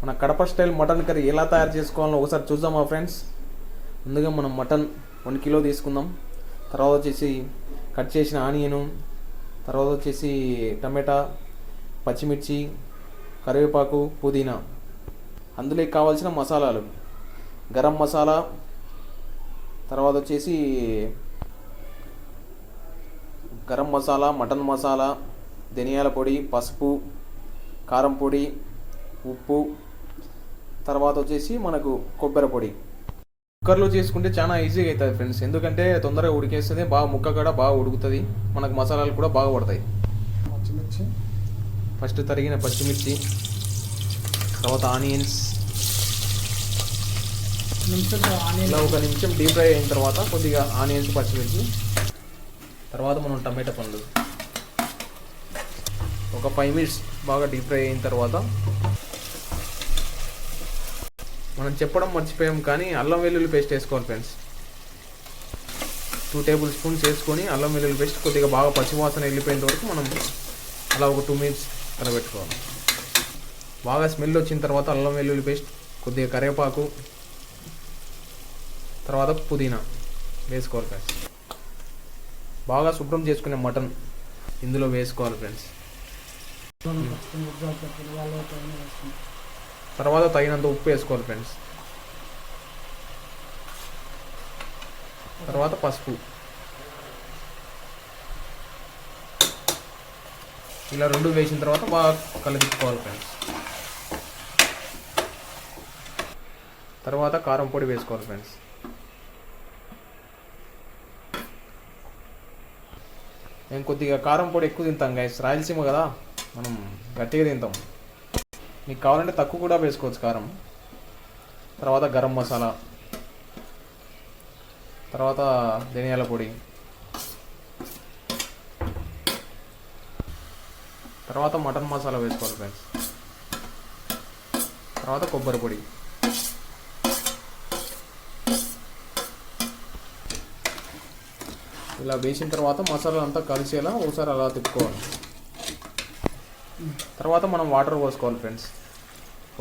మన Kadapa style mutton curry ఎలా తయారు చేసుకోవాలో ఒకసారి చూద్దామా ఫ్రెండ్స్. ముందుగా మనం మటన్ 1 కిలో తీసుకుందాం. తర్వాత వచ్చేసి కట్ చేసిన ఆనియను, తర్వాత వచ్చేసి టమాటా, పచ్చిమిర్చి, కరివేపాకు, పుదీనా. అందులోకి కావాల్సిన మసాలాలు గరం మసాలా, తర్వాత వచ్చేసి గరం మసాలా, మటన్ మసాలా, ధనియాల పొడి, పసుపు, కారం పొడి, ఉప్పు, తర్వాత వచ్చేసి మనకు కొబ్బరి పొడి. కుక్కర్లో చేసుకుంటే చాలా ఈజీగా అవుతుంది ఫ్రెండ్స్, ఎందుకంటే తొందరగా ఉడికేస్తుంది, బాగా ముక్క కూడా బాగా ఉడుకుతుంది, మనకు మసాలాలు కూడా బాగా పడతాయి. పచ్చిమిర్చి ఫస్ట్ తరిగిన పచ్చిమిర్చి, తర్వాత ఆనియన్స్ ఇలా 1 నిమిషం డీప్ ఫ్రై అయిన తర్వాత కొద్దిగా ఆనియన్స్, పచ్చిమిర్చి, తర్వాత మనం టమాటా పండ్లు ఒక 5 మినిట్స్ బాగా డీప్ ఫ్రై అయిన తర్వాత మనం చెప్పడం మర్చిపోయాం కానీ అల్లం వెల్లుల్లి పేస్ట్ వేసుకోవాలి ఫ్రెండ్స్. 2 టేబుల్ స్పూన్స్ వేసుకొని అల్లం వెల్లుల్లి పేస్ట్ కొద్దిగా బాగా పచ్చివాసన వెళ్ళిపోయేంత వరకు మనం అలా ఒక 2 మినిట్స్ కలబెట్టుకోవాలి. బాగా స్మెల్ వచ్చిన తర్వాత అల్లం వెల్లుల్లి పేస్ట్, కొద్దిగా కరివేపాకు, తర్వాత పుదీనా వేసుకోవాలి ఫ్రెండ్స్. బాగా శుభ్రం చేసుకునే మటన్ ఇందులో వేసుకోవాలి ఫ్రెండ్స్. తర్వాత తగినంత ఉప్పు వేసుకోవాలి ఫ్రెండ్స్. తర్వాత పసుపు. ఇలా 2 వేసిన తర్వాత బాగా కలిపించుకోవాలి ఫ్రెండ్స్. తర్వాత కారం పొడి వేసుకోవాలి ఫ్రెండ్స్. మేము కొద్దిగా కారం పొడి ఎక్కువ తింటాం గైస్, రాయలసీమ కదా, మనం గట్టిగా తింటాం. మీకు కావాలంటే తక్కువ కూడా వేసుకోవచ్చు కారం. తర్వాత గరం మసాలా, తర్వాత ధనియాల పొడి, తర్వాత మటన్ మసాలా వేసుకోవాలి ఫ్రెండ్స్. తర్వాత కొబ్బరి పొడి. ఇలా వేసిన తర్వాత మసాలా అంతా కలిసేలా ఒకసారి అలా తిప్పుకోవాలి. తర్వాత మనం వాటర్ పోసుకోవాలి ఫ్రెండ్స్.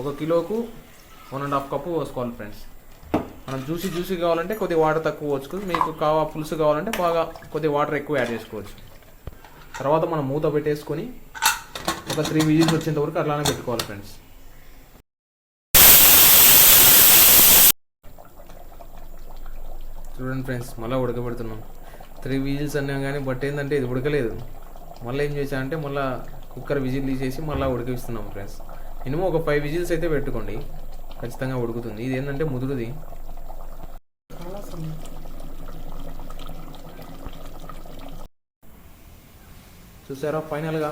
1 కిలోకు 1.5 కప్పు పోసుకోవాలి ఫ్రెండ్స్. మనం జ్యూసీ కావాలంటే కొద్దిగా వాటర్ తక్కువ పోసుకోవచ్చు, మీకు పులుసు కావాలంటే బాగా కొద్దిగా వాటర్ ఎక్కువ యాడ్ చేసుకోవచ్చు. తర్వాత మనం మూత పెట్టేసుకొని ఒక 3 విజిల్స్ వచ్చేంత వరకు అట్లానే పెట్టుకోవాలి ఫ్రెండ్స్. చూడండి ఫ్రెండ్స్, మళ్ళీ ఉడకబెడుతున్నాం. 3 విజిల్స్ అన్నాం కానీ బట్ ఏంటంటే ఇది ఉడకలేదు. మళ్ళీ ఏం చేశానంటే మళ్ళీ కుక్కర్ విజిల్ తీసేసి మళ్ళీ ఉడికిస్తున్నాం ఫ్రెండ్స్. మినిమం ఒక 5 విజిల్స్ అయితే పెట్టుకోండి, ఖచ్చితంగా ఉడుకుతుంది. ఇది ఏంటంటే ముదురుది. చూసారా ఫైనల్గా